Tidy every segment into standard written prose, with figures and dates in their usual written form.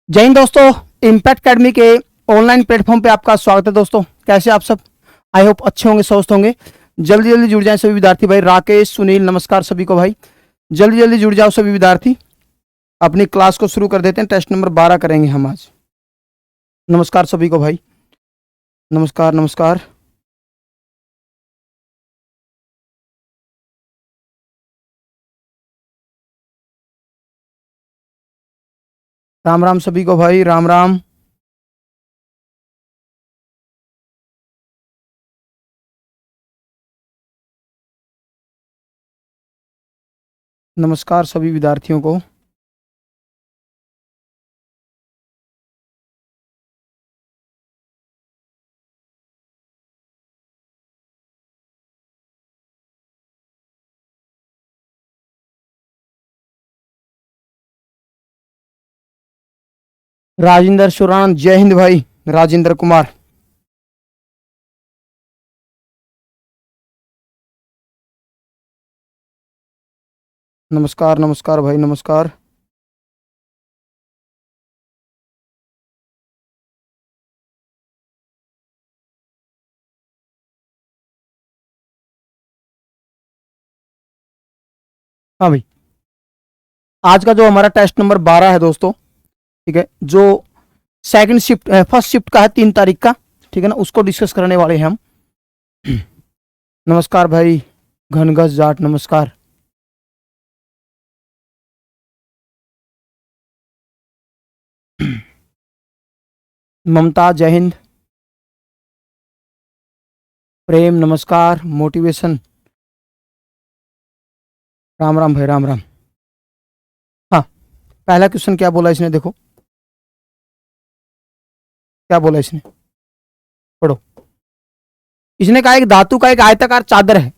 जय हिंद दोस्तों। Impact academy के ऑनलाइन प्लेटफॉर्म पे आपका स्वागत है दोस्तों। कैसे आप सब? आई होप अच्छे होंगे, स्वस्थ होंगे। जल्दी जल्दी जुड़ जाएं सभी विद्यार्थी भाई। राकेश, सुनील, नमस्कार सभी को भाई। जल्दी जल्दी जुड़ जाओ सभी विद्यार्थी। अपनी क्लास को शुरू कर देते हैं। टेस्ट नंबर 12 करेंगे हम आज। नमस्कार सभी को भाई। नमस्कार नमस्कार। राम राम सभी को भाई, राम राम। नमस्कार सभी विद्यार्थियों को। राजेंद्र शुरान, जय हिंद भाई। राजेंद्र कुमार, नमस्कार नमस्कार भाई, नमस्कार। हाँ भाई, आज का जो हमारा टेस्ट नंबर 12 है दोस्तों, ठीक है, जो सेकंड शिफ्ट फर्स्ट शिफ्ट का है 3 तारीख का, ठीक है ना, उसको डिस्कस करने वाले हैं हम। नमस्कार भाई घनघस जाट, नमस्कार। ममता, जय हिंद। प्रेम, नमस्कार। मोटिवेशन, राम राम भाई, राम राम। हाँ, पहला क्वेश्चन क्या बोला इसने, देखो क्या बोला इसने, पढ़ो। इसने कहा एक धातु का एक आयताकार चादर है।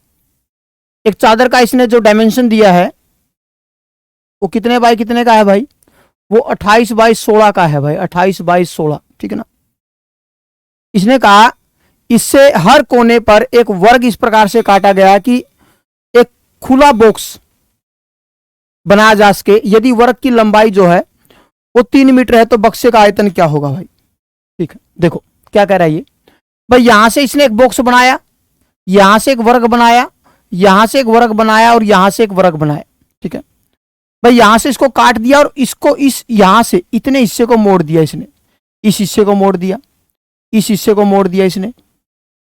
एक चादर का इसने जो डायमेंशन दिया है वो कितने बाई कितने का है भाई? वो 28 बाई 16 का है भाई, 28 बाई 16, ठीक है ना। इसने कहा इससे हर कोने पर एक वर्ग इस प्रकार से काटा गया कि एक खुला बॉक्स बनाया जा सके। यदि वर्ग की लंबाई जो है वो 3 मीटर है तो बक्से का आयतन क्या होगा भाई? ठीक है, देखो क्या कह रहा है ये भाई। यहां से इसने एक बॉक्स बनाया, यहां से एक वर्ग बनाया, यहां से एक वर्ग बनाया और यहां से एक वर्ग बनाया, ठीक है भाई। यहां से इसको काट दिया और इसको इस यहां से इतने हिस्से को मोड़ दिया इसने, इस हिस्से को मोड़ दिया, इस हिस्से को मोड़ दिया इसने,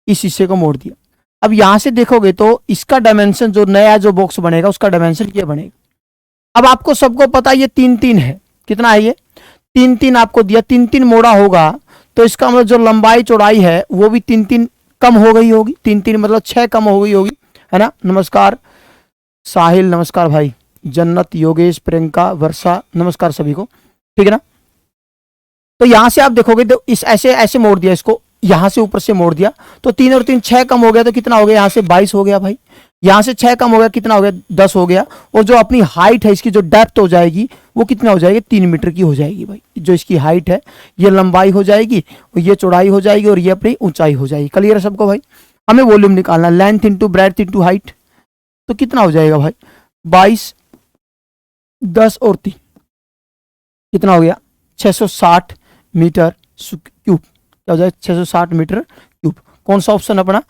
इस हिस्से को मोड़ दिया। अब यहां से देखोगे तो इसका डायमेंशन जो नया जो बॉक्स बनेगा उसका डायमेंशन क्या बनेगा? अब आपको सबको पता ये 3-3 है। कितना है ये? 3-3 आपको दिया, 3-3 मोड़ा होगा तो इसका मतलब जो लंबाई चौड़ाई है वो भी 3-3 कम हो गई होगी। 3-3 मतलब 6 कम हो गई होगी, है ना। नमस्कार साहिल, नमस्कार भाई। जन्नत, योगेश, प्रियंका, वर्षा, नमस्कार सभी को, ठीक है ना। तो यहां से आप देखोगे तो इस ऐसे ऐसे मोड़ दिया इसको, यहां से ऊपर से मोड़ दिया तो 3 और 3 6 कम हो गया तो कितना हो गया? यहां से 22 हो गया भाई। यहां से 6 कम हो गया, कितना हो गया? 10 हो गया। और जो अपनी हाइट है इसकी, जो डेप्थ हो जाएगी वो कितना हो जाएगी? 3 मीटर की हो जाएगी भाई। जो इसकी हाइट है ये लंबाई हो जाएगी और ये चौड़ाई हो जाएगी और ये अपनी ऊंचाई हो जाएगी। क्लियर है सबको भाई? हमें वॉल्यूम निकालना, length into breadth into height, तो कितना हो जाएगा भाई? 22, 10 और 3 कितना हो गया? 660 मीटर क्यूब। क्या हो जाएगा? 660 मीटर क्यूब। कौन सा ऑप्शन अपना?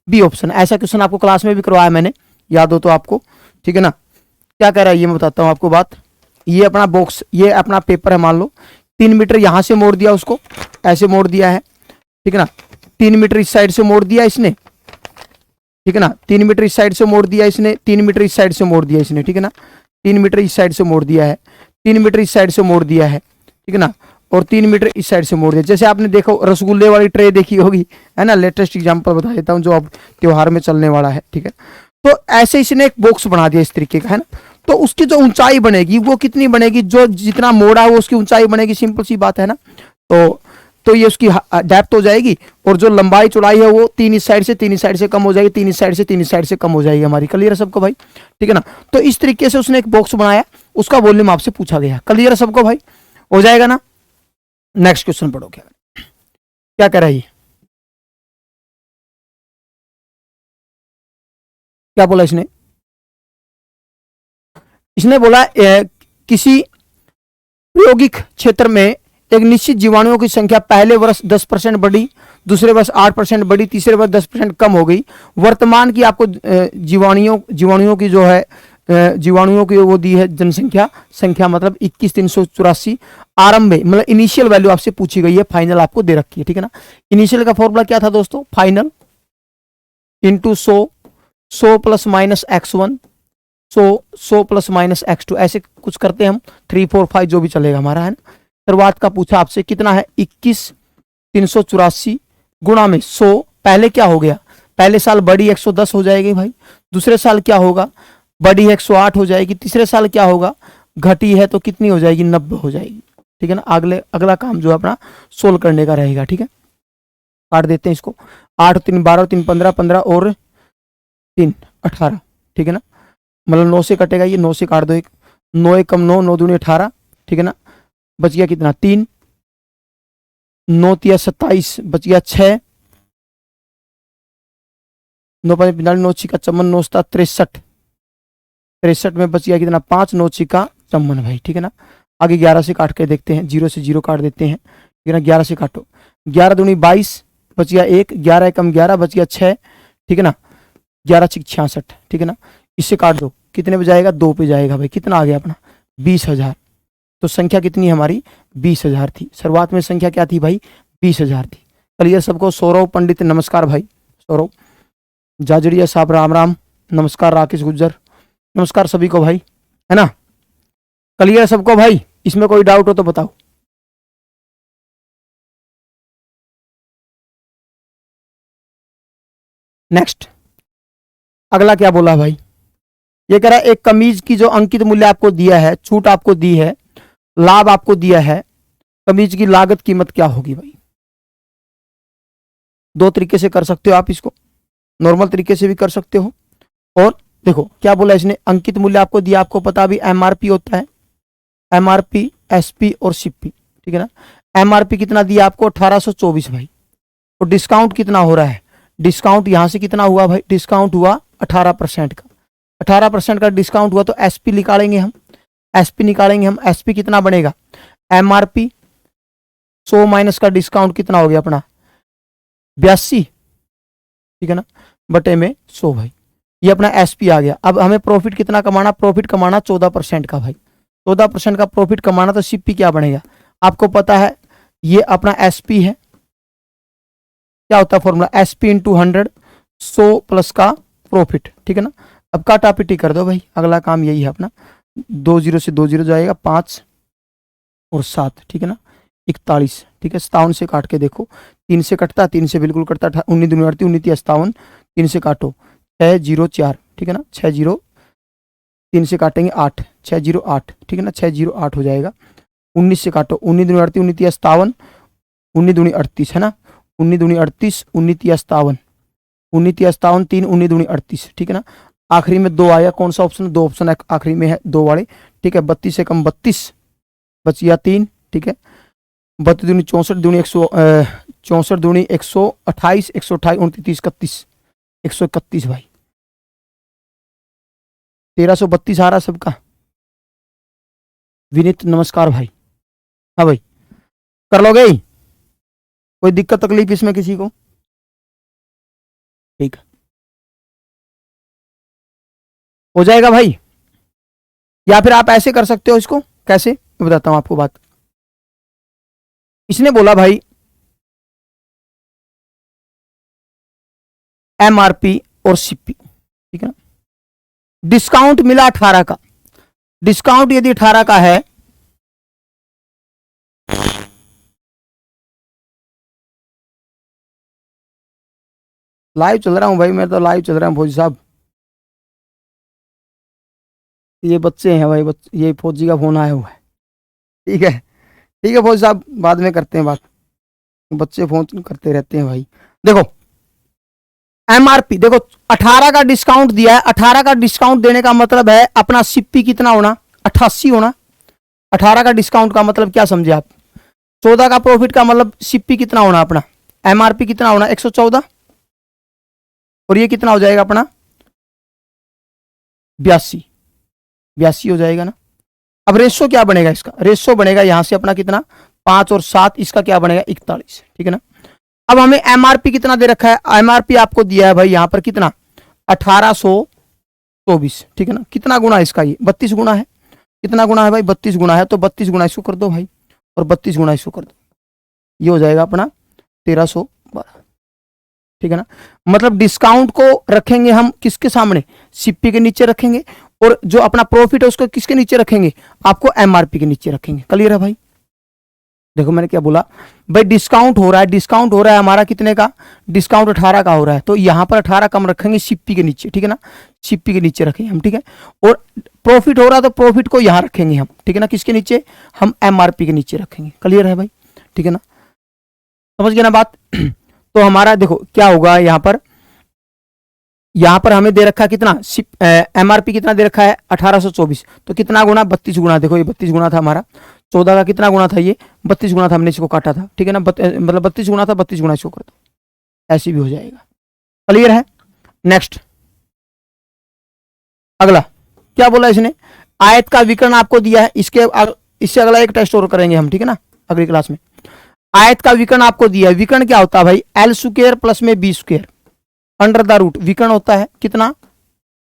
B option. ऐसा क्वेश्चन आपको क्लास में भी करवाया मैंने, याद हो तो आपको, ठीक है ना। क्या कह रहा है ये मैं बताता हूँ आपको बात। ये अपना बॉक्स, ये अपना पेपर है, मान लो 3 मीटर यहां से मोड़ दिया, उसको ऐसे मोड़ दिया है, ठीक है ना। 3 मीटर इस साइड से मोड़ दिया इसने, ठीक है ना। 3 मीटर इस साइड से मोड़ दिया इसने, 3 मीटर इस साइड से मोड़ दिया इसने, ठीक है ना। 3 मीटर इस साइड से मोड़ दिया है, 3 मीटर इस साइड से मोड़ दिया है, ठीक है ना। और 3 मीटर इस साइड से मोड़ दिया। जैसे आपने देखो रसगुल्ले वाली ट्रे देखी होगी, है ना। लेटेस्ट एग्जांपल बता देता हूँ जो अब त्योहार में चलने वाला है, ठीक है। तो ऐसे इसने एक बॉक्स बना दिया इस तरीके का, है ना। तो उसकी जो ऊंचाई बनेगी वो कितनी बनेगी? जो जितना मोड़ा है वो उसकी ऊंचाई बनेगी, सिंपल सी बात है ना। तो ये उसकी डेप्थ हो जाएगी और जो लंबाई चौड़ाई है वो 3 इस साइड से 3 इस साइड से कम हो जाएगी, 3 इस साइड से 3 इस साइड से कम हो जाएगी हमारी। क्लियर है सबको भाई? ठीक है ना। तो इस तरीके से उसने एक बॉक्स बनाया, उसका वॉल्यूम आपसे पूछा गया। क्लियर है सबको भाई? हो जाएगा ना। नेक्स्ट क्वेश्चन पढ़ो। क्या कह रहा है ये? क्या बोला इसने? इसने बोला किसी प्रायोगिक क्षेत्र में एक निश्चित जीवाणुओं की संख्या पहले वर्ष 10% बढ़ी, दूसरे वर्ष 8% बढ़ी, तीसरे वर्ष 10% कम हो गई। वर्तमान की आपको जीवाणुओं की जो है जीवाणुओं की वो दी है संख्या मतलब 21,384। आरंभ में मतलब इनिशियल वैल्यू आपसे पूछी गई है, फाइनल आपको दे रखी है, ठीक है ना। इनिशियल का फॉर्मूला क्या था दोस्तों, final into 100 plus minus x1, 100 plus minus x2, ऐसे कुछ करते हैं हम, 3 4 5 जो भी चलेगा हमारा, है ना। शुरुआत का पूछा आपसे कितना है, 21,384 गुणा में 100। पहले क्या हो गया, पहले साल बड़ी 110 हो जाएगी भाई, दूसरे साल क्या होगा, बड़ी 108 हो जाएगी, तीसरे साल क्या होगा, घटी है तो कितनी हो जाएगी, 90 हो जाएगी, ठीक है ना। अगला काम जो है अपना सोल्व करने का रहेगा, ठीक है। काट देते हैं इसको, 8 3 12 3 15 15 और 3 18, ठीक है ना। मतलब 9 से कटेगा ये, 9 से काट दो, एक 9 एक कम 9, 9 दूनी 18, ठीक है ना। बच गया कितना, 3, 9 तिया 27, बच गया 6, 9 5 45, 9 छिका 54, 9 7 63, 63 में बच गया कितना, 5, 9 छिका 54 भाई, ठीक है ना। आगे 11 से काट के देखते हैं, 0 से 0 काट देते हैं, ठीक है ना। 11 से काटो, 11 दूनी 22, बच गया 1, 11 कम 11, बच गया 6, ठीक है ना। 11 छिक 66, ठीक है ना। इससे काट दो, कितने पे जाएगा, 2 पे जाएगा भाई, कितना आ गया अपना 20,000। तो संख्या कितनी हमारी 20,000 थी, शुरुआत में संख्या क्या थी भाई, 20,000 थी। क्लियर सबको। सौरभ पंडित नमस्कार भाई, सौरभ जाजड़िया साहब राम राम, नमस्कार। राकेश गुज्जर नमस्कार सभी को भाई, है ना। क्लियर सबको भाई, इसमें कोई डाउट हो तो बताओ। नेक्स्ट अगला क्या बोला भाई, ये कह रहा है एक कमीज की जो अंकित मूल्य आपको दिया है, छूट आपको दी है, लाभ आपको दिया है, कमीज की लागत कीमत क्या होगी भाई। दो तरीके से कर सकते हो आप इसको, नॉर्मल तरीके से भी कर सकते हो, और देखो क्या बोला इसने, अंकित मूल्य आपको दिया, आपको पता भी एमआरपी होता है, एमआरपी एसपी और सीपी, ठीक है ना। एमआरपी कितना दिया आपको, 1824 भाई, और डिस्काउंट कितना हो रहा है, डिस्काउंट यहां से कितना हुआ भाई, डिस्काउंट हुआ 18% का, 18% का डिस्काउंट हुआ, तो एसपी निकालेंगे हम, एसपी निकालेंगे हम, एसपी कितना बनेगा, एमआरपी 100 माइनस का डिस्काउंट कितना हो गया अपना 82, ठीक है ना, बटे में 100 भाई, ये अपना एसपी आ गया। अब हमें प्रॉफिट कितना कमाना, प्रॉफिट कमाना 14% का भाई, 14% का प्रॉफिट कमाना, तो सीपी क्या बनेगा, आपको पता है ये अपना एसपी है, क्या होता है फॉर्मूला, एसपी इंटू 100, 100 प्लस का प्रॉफिट, ठीक है ना। अब काटापिटी कर दो भाई, अगला काम यही है अपना, 2 0 से 2 0 जाएगा, 5 और 7, ठीक है ना, 41, ठीक है। 57 से काट के देखो, 3 से कटता, 3 से बिल्कुल कटता, 19 दूनी 38, 19 57, 3 से काटो 6 0 4, ठीक है ना, 6 0, 3 से काटेंगे 8, 6 0 8, ठीक है ना, 6 0 8 हो जाएगा। 19 से काटो, 19 दूनी 38, 19 57, 19 दूनी 38, है ना, 19 दूनी 38, 19 57, 19 57, 3 19 दूनी 38, ठीक है ना। आखिरी में 2 आया, कौन सा ऑप्शन, 2 ऑप्शन आखिरी में है, 2 वाले, ठीक है। 32 से कम 32, बच गया 3, ठीक है। 32 दूनी 64 दूनी 64 दूनी 128, 128 29 31, 131 भाई, 1332 आ रहा सबका। विनीत नमस्कार भाई, हाँ भाई कर लोगे, कोई दिक्कत तकलीफ इसमें किसी को, ठीक हो जाएगा भाई। या फिर आप ऐसे कर सकते हो इसको, कैसे मैं बताता हूं आपको बात। इसने बोला भाई एमआरपी और सीपी, ठीक है ना, डिस्काउंट मिला 18 का, डिस्काउंट यदि 18 का है, लाइव चल रहा हूं भाई, मैं तो लाइव चल रहा हूं फौजी साहब, ये बच्चे हैं भाई, ये फौजी का फोन आया हुआ है, ठीक है, ठीक है फौजी साहब, बाद में करते हैं बात, बच्चे फोन करते रहते हैं भाई। देखो एमआरपी देखो, 18 का डिस्काउंट दिया है, 18 का डिस्काउंट देने का मतलब है अपना सीपी कितना होना, 88 होना। 18 का डिस्काउंट का मतलब क्या समझे आप, 14 का प्रॉफिट का मतलब सीपी कितना होना अपना, एमआरपी कितना होना 114, और ये कितना हो जाएगा अपना 82, 82 हो जाएगा ना। अब रेशो क्या बनेगा इसका, रेशो बनेगा यहां से अपना कितना 5 और 7 इसका क्या बनेगा 41, ठीक है ना। अब हमें एमआरपी कितना दे रखा है, एमआरपी आपको दिया है भाई यहाँ पर कितना 1824, ठीक है ना। कितना गुना है इसका, ये 32 गुना है। कितना गुना है भाई 32 गुना है, तो 32 गुना इसको कर दो भाई और 32 गुना इसको कर दो, ये हो जाएगा अपना 1312, ठीक है ना। मतलब डिस्काउंट को रखेंगे हम किसके सामने, सीपी के नीचे रखेंगे, और जो अपना प्रॉफिट है उसको किसके नीचे रखेंगे, आपको एमआरपी के नीचे रखेंगे। क्लियर है भाई। देखो मैंने क्या बोला भाई, डिस्काउंट हो रहा है, डिस्काउंट हो रहा है हमारा कितने का, डिस्काउंट 18 का हो रहा है, तो यहाँ पर 18 कम रखेंगे सीपी के नीचे, ठीक है ना, सीपी के नीचे रखेंगे हम, ठीक है। और प्रॉफिट हो रहा है तो प्रॉफिट को यहाँ रखेंगे हम, ठीक है ना, किसके नीचे, हम एमआरपी के नीचे रखेंगे। क्लियर है भाई, ठीक है ना, समझ गए ना बात। तो हमारा देखो क्या होगा यहाँ पर हमें दे रखा है कितना, एमआरपी कितना दे रखा है 1824, तो कितना गुना 32 गुना, देखो ये 32 गुना था हमारा, 14 का कितना गुना था, ये 32 गुना था, हमने इसको काटा था, ठीक है ना, मतलब 32 गुना था, 32 गुना इसको कर दो, ऐसे भी हो जाएगा। क्लियर है। नेक्स्ट अगला क्या बोला इसने, आयत का विकर्ण आपको दिया है, इससे अगला एक टेस्ट और करेंगे हम, ठीक है ना, अगली क्लास में। आयत का विकर्ण आपको दिया है, विकर्ण क्या होता है भाई, एल स्क्वायर प्लस में B square under the root, विकर्ण होता है कितना,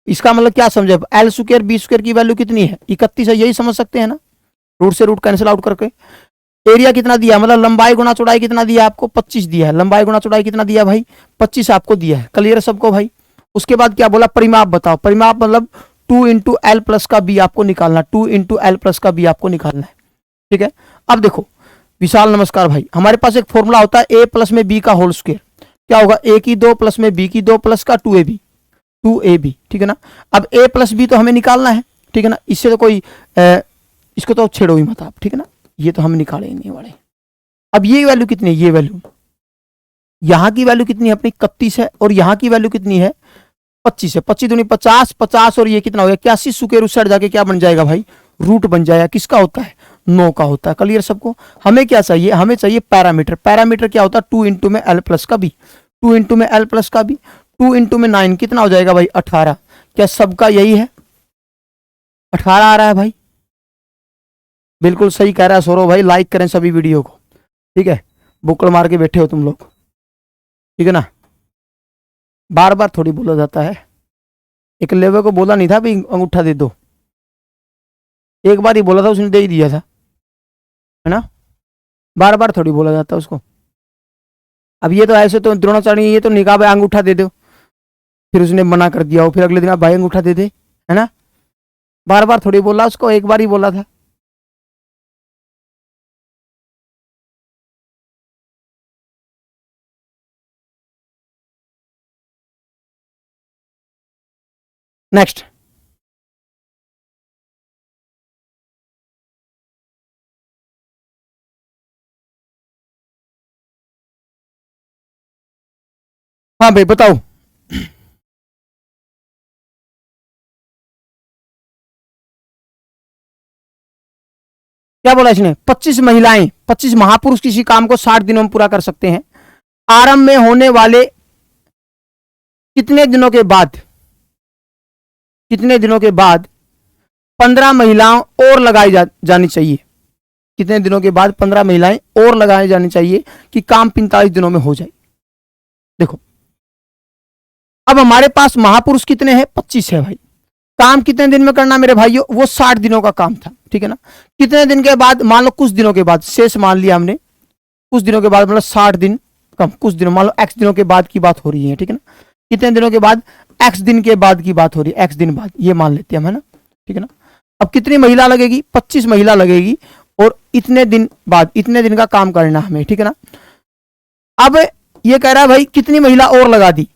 इसका मतलब क्या समझे, एल स्क्वायर बी स्क्वायर की वैल्यू कितनी है 31 है, यही समझ सकते हैं ना, रूट से रूट कैंसिल आउट करके। एरिया कितना दिया, मतलब लंबाई गुना चौड़ाई कितना दिया आपको 25 दिया है, लंबाई गुना चौड़ाई कितना दिया भाई 25 आपको दिया है। क्लियर है सबको भाई। उसके बाद क्या बोला, परिमाप बताओ, परिमाप मतलब 2 इंटू एल प्लस का बी आपको निकालना, 2 इंटू एल प्लस का बी आपको निकालना है, ठीक है। अब देखो विशाल नमस्कार भाई, हमारे पास एक फॉर्मूला होता है ए प्लस में बी का होल स्क्वायर, क्या होगा ए की 2 प्लस में बी की 2 प्लस का 2ab, ठीक है ना। अब a प्लस बी तो हमें निकालना है, ठीक है ना, इससे तो कोई इसको तो छेड़ो ही मत आप, ठीक है ना, ये तो हम निकाले ही नहीं वाले। अब ये वैल्यू कितनी है, ये वैल्यू यहाँ की वैल्यू कितनी है अपनी 31 है, और यहाँ की वैल्यू कितनी है 25 है, 25 दूनी 50, 50 और ये कितना हो गया 81, स्क्वायर उस साइड जाके क्या बन जाएगा भाई, रूट बन जाएगा, किसका होता है 9 का होता है। क्लियर सबको। हमें क्या चाहिए, हमें चाहिए पैरामीटर, पैरामीटर क्या होता है 2 इंटू में एल प्लस का बी, 2 इंटू में एल प्लस का बी, 2 इंटू में 9 कितना हो जाएगा भाई 18। क्या सबका यही है 18 आ रहा है भाई, बिल्कुल सही कह रहा है सौरभ भाई, लाइक करें सभी वीडियो को, ठीक है, बुक्कड़ मार के बैठे हो तुम लोग, ठीक है ना, बार बार थोड़ी बोला जाता है, एक लेवे को बोला नहीं था भाई अंगूठा दे दो, एक बार ही बोला था उसने दे ही दिया था, है ना, बार बार थोड़ी बोला जाता उसको। अब ये तो ऐसे तो द्रोणाचार्य ये तो निकाह भाई अंगूठा दे दो, फिर उसने मना कर दिया हो, फिर अगले दिन आप भाई अंगूठा दे दे, है ना, बार बार थोड़ी बोला उसको, एक बार ही बोला था। नेक्स्ट हाँ भाई बताओ, क्या बोला इसने, 25 महिलाएं 25 महापुरुष किसी काम को 60 दिनों में पूरा कर सकते हैं। आरंभ में होने वाले कितने दिनों के बाद, कितने दिनों के बाद 15 महिलाओं और लगाई जानी चाहिए, कितने दिनों के बाद 15 महिलाएं और लगाई जानी चाहिए कि काम 45 दिनों में हो जाए। देखो अब हमारे पास महापुरुष कितने हैं 25 है भाई, काम कितने दिन में करना मेरे भाइयों, वो 60 दिनों का काम था, ठीक है ना। कितने दिन के बाद, मान लो कुछ दिनों के बाद, शेष मान लिया हमने, कुछ दिनों के बाद मतलब 60 दिन कम, कुछ दिनों मान लो x दिनों के बाद की बात हो रही है, ठीक है ना, कितने दिनों के बाद x दिन के बाद की बात हो रही है, x दिन बाद, ये मान लेते हैं हम, है ना, ठीक है ना। अब कितनी महिला लगेगी 25 महिला लगेगी, और इतने दिन बाद, इतने दिन का काम करना हमें, ठीक है ना। अब ये कह रहा है भाई कितनी महिला और लगा दी,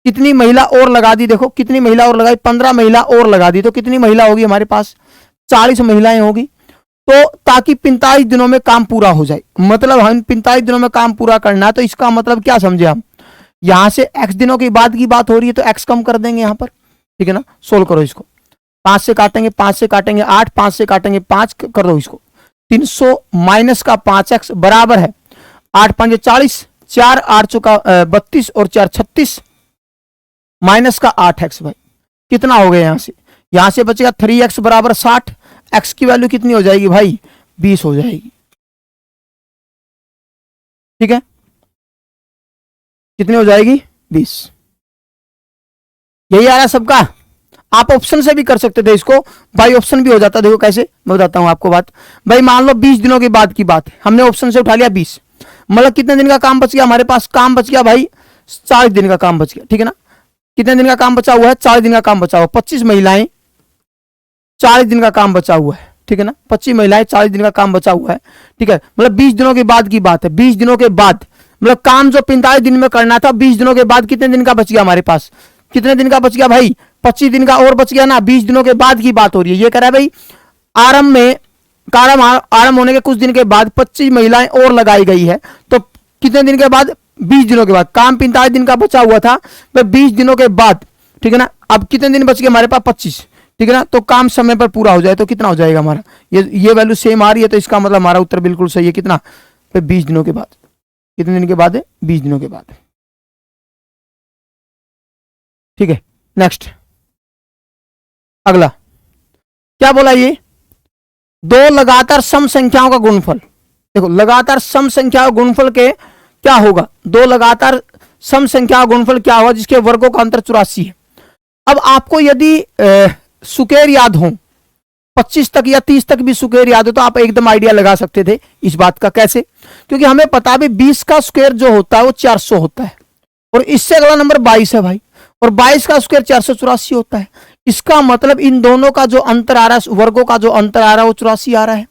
कितनी महिला और लगा दी, देखो कितनी महिला और लगाई, 15 महिला और लगा दी, तो कितनी महिला होगी हमारे पास 40 महिलाएं होगी, तो ताकि 45 दिनों में काम पूरा हो जाए, मतलब हम 45 दिनों में काम पूरा करना है, तो इसका मतलब क्या समझे हम, यहां से x दिनों के बाद की बात हो रही है तो x कम कर देंगे यहां पर, ठीक है ना। सोल्व करो इसको, 5 से काटेंगे, 5 से काटेंगे 8, 5 से काटेंगे 5, कर दो इसको, 300 माइनस का 5x बराबर है 8 5 40, 4 8 चौका 32 और 4 36 माइनस का 8x भाई, कितना हो गया यहां से बचेगा 3x बराबर 60, x की वैल्यू कितनी हो जाएगी भाई 20 हो जाएगी, ठीक है, कितनी हो जाएगी 20। यही आ रहा है सबका। आप ऑप्शन से भी कर सकते थे इसको, बाई ऑप्शन भी हो जाता। देखो कैसे, मैं बताता हूं आपको बात। भाई मान लो 20 दिनों के बाद की बात है, हमने ऑप्शन से उठा लिया 20, मतलब कितने दिन का काम बच गया हमारे पास? काम बच गया भाई 40 दिन का काम बच गया, ठीक है ना। कितने दिन का काम बचा हुआ है? 40 दिन का काम बचा हुआ। 25 महिलाएं 40 दिन का काम बचा हुआ है, ठीक है ना। 25 महिलाएं 40 दिन का काम बचा हुआ है, ठीक है। मतलब 20 दिनों के बाद की बात है। 20 दिनों के बाद मतलब काम जो 45 दिन में करना था, 20 दिनों के बाद कितने दिन का बच गया हमारे पास? कितने दिन का बच गया भाई? 25 दिन का और बच गया ना। 20 दिनों के बाद की बात हो रही है। ये कह रहा है भाई आरंभ में काम आरंभ होने के कुछ दिन के बाद 25 महिलाएं और लगाई गई है। तो कितने दिन के बाद? 20 दिनों के बाद। काम 45 दिन का बचा हुआ था, 20 दिनों के बाद, ठीक है ना। अब कितने दिन बच गए हमारे पास? 25, ठीक है ना। तो काम समय पर पूरा हो जाए तो कितना हो जाएगा हमारा? ये वैल्यू सेम आ रही है, तो इसका मतलब हमारा उत्तर बिल्कुल सही है। कितना? 20 दिनों के बाद। कितने दिन के बाद है? 20 दिनों के बाद, ठीक है। नेक्स्ट, अगला क्या बोला? ये दो लगातार सम संख्याओं का गुणनफल। देखो लगातार सम संख्याओं का गुणनफल के क्या होगा? दो लगातार सम संख्याओं का गुणनफल क्या होगा जिसके वर्गों का अंतर 84 है। अब आपको यदि सुकेर याद हो, 25 तक या 30 तक भी सुकेर याद हो, तो आप एकदम आइडिया लगा सकते थे इस बात का। कैसे? क्योंकि हमें पता है 20 का स्क्वायर जो होता है वो 400 होता है, और इससे अगला नंबर 22 है भाई, और 22 का स्क्वायर 484 होता है। इसका मतलब इन दोनों का जो अंतर आ रहा है, वर्गों का जो अंतर आ रहा है वो 84 आ रहा है।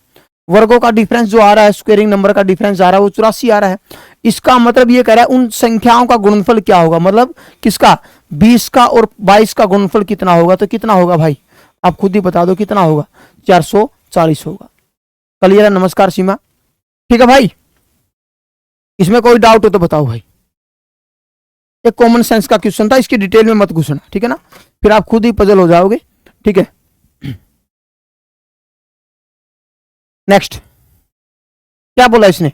वर्गों का डिफरेंस जो आ रहा है, स्क्वेयरिंग नंबर का डिफरेंस आ रहा है वो 84 आ रहा है। इसका मतलब ये कह रहा है उन संख्याओं का गुणनफल क्या होगा, मतलब किसका? 20 का और 22 का गुणनफल कितना होगा? तो कितना होगा भाई? आप खुद ही बता दो कितना होगा? 440 होगा। क्लियर है? नमस्कार सीमा, ठीक है भाई। इसमें कोई डाउट हो तो बताओ भाई। एक कॉमन सेंस का क्वेश्चन था, इसकी डिटेल में मत घुसना, ठीक है ना, फिर आप खुद ही पजल हो जाओगे, ठीक है। नेक्स्ट क्या बोला इसने?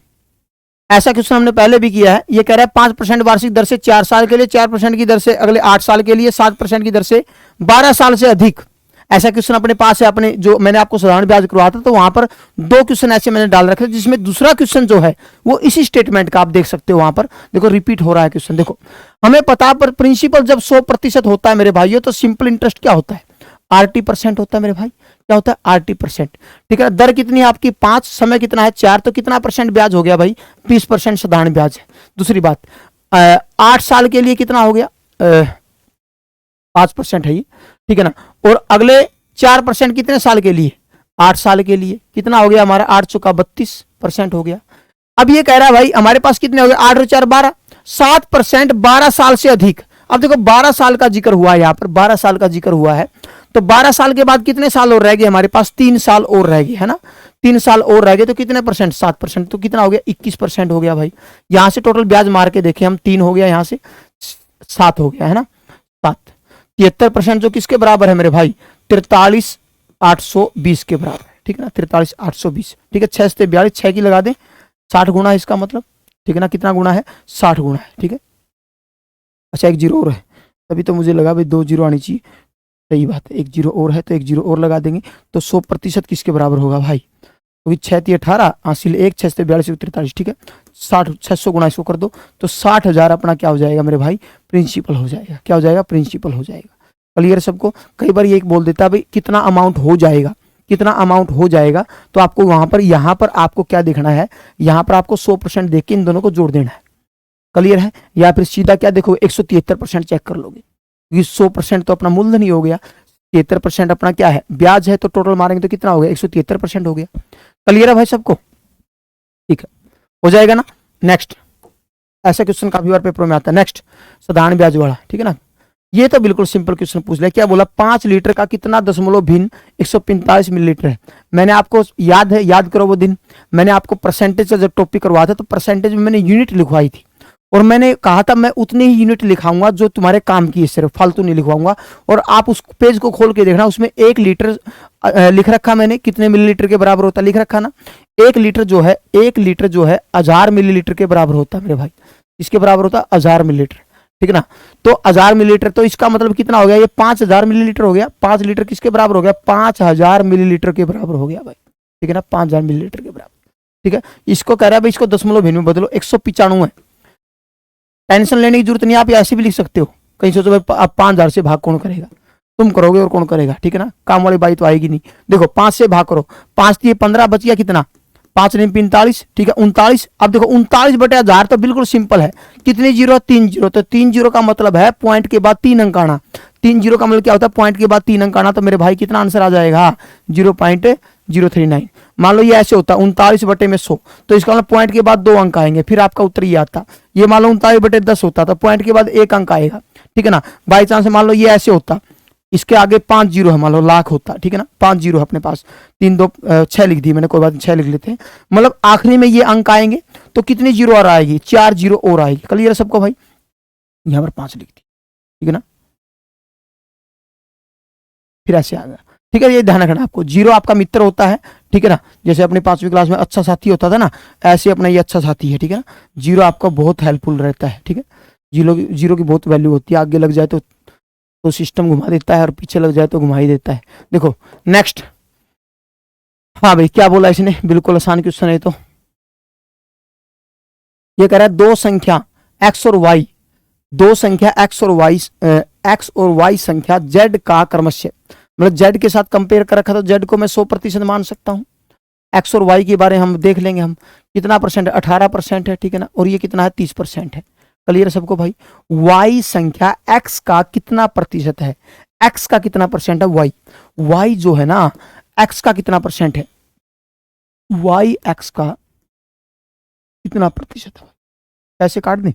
ऐसा क्वेश्चन हमने पहले भी किया है। ये कह रहा है 5% वार्षिक दर से 4 साल के लिए, 4% की दर से अगले 8 साल के लिए, 7% की दर से 12 साल से अधिक। ऐसा क्वेश्चन अपने पास है। अपने जो मैंने आपको साधारण ब्याज करवाया था, तो वहां पर 2 क्वेश्चन ऐसे मैंने डाल रखे, जिसमें दूसरा क्वेश्चन जो है वो इसी स्टेटमेंट का आप देख सकते हो। वहां पर देखो रिपीट हो रहा है क्वेश्चन। देखो हमें पता पर प्रिंसिपल जब 100% होता है मेरे भाइयों, तो सिंपल इंटरेस्ट क्या होता है? RT% होता है मेरे भाई। क्या होता है? RT%, ठीक है। दर कितनी है आपकी? 5, समय कितना है? 4, तो कितना परसेंट ब्याज हो गया भाई? 20% साधारण ब्याज है। दूसरी बात 8 साल के लिए कितना हो गया? 5% है ये, ठीक है ना। और अगले 4% कितने साल के लिए? 8 साल के लिए। कितना हो गया हमारा? 8 चौका 32% हो गया। अब ये कह रहा है भाई हमारे पास कितने हो गए? 8 और 4 12, 7% 12 साल से अधिक। अब देखो 12 साल का जिक्र हुआ है यहाँ पर, 12 साल का जिक्र हुआ है, तो 12 साल के बाद कितने साल और रह गए हमारे पास? 3 साल और रह गए, है ना। 3 साल और रह गए, तो कितने परसेंट? 7%, तो कितना हो गया? 21% हो गया भाई। यहां से टोटल ब्याज मार के देखें हम, 3 हो गया, यहां से 7 हो गया, है ना। 7, 73% जो किसके बराबर है मेरे भाई? 43,820 के बराबर है, ठीक है ना। 43,820, ठीक है। 6 से 42, 6 की लगा दें, 60 गुना है इसका मतलब, ठीक है ना। कितना गुना है? 60 गुना है, ठीक है। अच्छा 1 जीरो और है, तभी तो मुझे लगा भाई 2 जीरो आनी चाहिए। सही बात है, 1 जीरो और है, तो 1 जीरो और लगा देंगे, तो 100% किसके बराबर होगा भाई? क्योंकि 6 × 18 हासिल 1, 6 से 42 43, ठीक है। 60, 600 गुना इसको कर दो, तो 60,000 अपना क्या हो जाएगा मेरे भाई? प्रिंसिपल हो जाएगा। क्या हो जाएगा? प्रिंसिपल हो जाएगा। क्लियर सबको? कई बार ये बोल देता है भाई कितना अमाउंट हो जाएगा, कितना अमाउंट हो जाएगा, तो आपको वहां पर, यहाँ पर आपको क्या देखना है? यहाँ पर आपको 100% देख के इन दोनों को जोड़ देना है। क्लियर है? या फिर सीधा क्या देखो 173% चेक कर लोगे, क्योंकि 100% तो अपना मूलधन ही हो गया, 73% अपना क्या है? ब्याज है, तो टोटल मारेंगे तो कितना हो गया? 173% हो गया। क्लियर है भाई सबको? ठीक है, हो जाएगा ना। नेक्स्ट, ऐसा क्वेश्चन काफी बार पेपर में आता है। नेक्स्ट साधारण ब्याज वाला, ठीक है ना। ये तो बिल्कुल सिंपल क्वेश्चन पूछ लिया। क्या बोला? 5 लीटर का कितना दशमलव भिन्न 145 मिलीलीटर है। मैंने आपको याद है, याद करो वो दिन मैंने आपको परसेंटेज का जब टॉपिक करवाया था, तो परसेंटेज में मैंने यूनिट लिखवाई थी, और मैंने कहा था मैं उतने ही यूनिट लिखाऊंगा जो तुम्हारे काम की है, सिर्फ फालतू नहीं लिखवाऊंगा। और आप उस पेज को खोल के देखना, उसमें 1 लीटर लिख रखा मैंने, कितने मिलीलीटर के बराबर होता है लिख रखा ना। 1 लीटर जो है, 1 लीटर जो है 1000 मिलीलीटर के बराबर होता है मेरे भाई। इसके बराबर होता है 1000 मिलीलीटर, ठीक है ना। तो 1000 मिलीलीटर, तो इसका मतलब कितना हो गया? ये 5000 मिलीलीटर हो गया। 5 लीटर किसके बराबर हो गया? 5000 मिलीलीटर के बराबर हो गया भाई, ठीक है ना। 5000 मिलीलीटर के बराबर, ठीक है, इसको कह रहा है भाई इसको दशमलव भिन्न में बदलो, 195। टेंशन लेने की जरूरत नहीं, आप ऐसे भी लिख सकते हो। कहीं सोचो भाई आप 5000 से भाग कौन करेगा, तुम करोगे और कौन करेगा, ठीक है ना, काम वाली बाई तो आएगी नहीं। देखो 5 से भाग करो, 5 दिए 15, बच गया कितना, 5 नहीं 45, ठीक है 39। अब देखो 39/1000 तो बिल्कुल सिंपल है, कितनी जीरो, 3 जीरो, तो 3 जीरो का मतलब है पॉइंट के बाद 3 अंक आना। 3 जीरो का मतलब क्या होता है, पॉइंट के बाद 3 अंक आना, तो मेरे भाई कितना आंसर आ जाएगा, 0.039। मान लो ये ऐसे होता 39/100, तो इसका मतलब पॉइंट के बाद 2 अंक आएंगे, फिर आपका उत्तर ये आता। ये मान लो 39/10 होता, तो पॉइंट के बाद 1 अंक आएगा, ठीक है ना। बाई चांस मान लो ये ऐसे होता, इसके आगे 5 जीरो है, मान लो लाख होता, ठीक है ना, 5 जीरो है अपने पास, 3 2 6 लिख दी मैंने, कोई बात नहीं 6 लिख लेते हैं। मतलब आखिरी में ये अंक आएंगे तो कितनी जीरो और आएगी, 4 जीरो और आएगी। क्लियर है सबको भाई, यहां पर 5 लिख दी, ठीक है ना, फिर ऐसे आ गया, ठीक है। ये ध्यान रखना आपको, जीरो आपका मित्र होता है, ठीक है ना, जैसे अपने 5वीं क्लास में अच्छा साथी होता था ना, ऐसे अपना ये अच्छा साथी है, ठीक है ना। जीरो आपका बहुत हेल्पफुल रहता है, ठीक है, जीरो की बहुत वैल्यू होती है, आगे लग जाए तो सिस्टम घुमा देता है और पीछे लग जाए तो घुमा ही देता है। देखो नेक्स्ट, हाँ भाई क्या बोला इसने, बिल्कुल आसान क्वेश्चन है। तो ये कह रहा है दो संख्या x और y, दो संख्या x और y संख्या z का क्रमशः, मतलब z के साथ कंपेयर कर रखा, तो z को मैं 100% मान सकता हूं। x और y के बारे में हम देख लेंगे, हम कितना परसेंट है, 18% है, ठीक है ना, और ये कितना है, 30% है। क्लियर है सबको भाई, y संख्या x का कितना प्रतिशत है, x का कितना परसेंट है, y जो है ना, x का कितना परसेंट है, y x का कितना प्रतिशत है। कैसे काट दें,